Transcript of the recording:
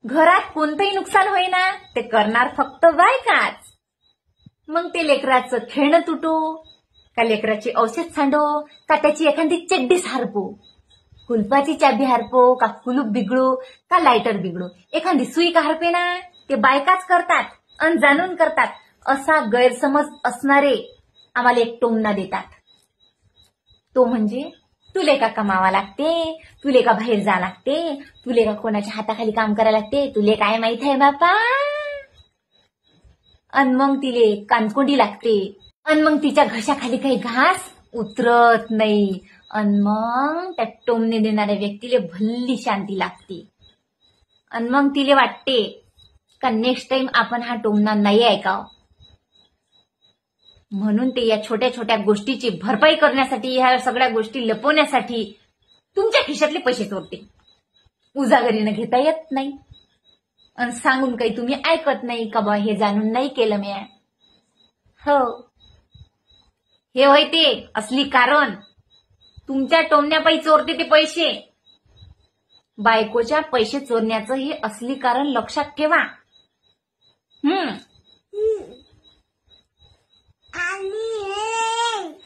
घरात कोणतंही नुकसान होईना ते करणार फक्त बायकाच. मग ते लेकराचं खेळणं तुटो, का लेकराची औषध सांडो, का त्याची एखादी चड्डीच हरपो, कुलपाची चाबी हरपो, का कुलूप बिघडो, का लायटर बिघडो, एखादी सुई का हरपे ना ते बायकाच करतात आणि जाणून करतात असा गैरसमज असणारे आम्हाला एक टोमणा देतात. तो म्हणजे तुले का कमावा लागते, तुले का बाहेर जा लागते, तुले का कोणाच्या हाताखाली काम करायला लागते, तुले काय माहित आहे बापा. अन मग तिले कानकोंडी लागते, अन मग तिच्या घशाखाली काही घास उतरत नाही, अन मग त्या टोमणे देणाऱ्या व्यक्तीले भल्ली शांती लागते. अन मग तिले वाटते का नेक्स्ट टाइम आपण हा टोमणा नाही ऐकाव. म्हणून ते या छोट्या छोट्या गोष्टीची भरपाई करण्यासाठी, ह्या सगळ्या गोष्टी लपवण्यासाठी तुमच्या खिशातले पैसे चोरते. उजागरीनं घेता येत नाही आणि सांगून काही तुम्ही ऐकत नाही का बा हे जाणून नाही केलं मी. हो, हे होय ते असली कारण. तुमच्या टोमण्यापायी चोरते ते पैसे. बायकोच्या पैसे चोरण्याचं हे असली कारण लक्षात ठेवा.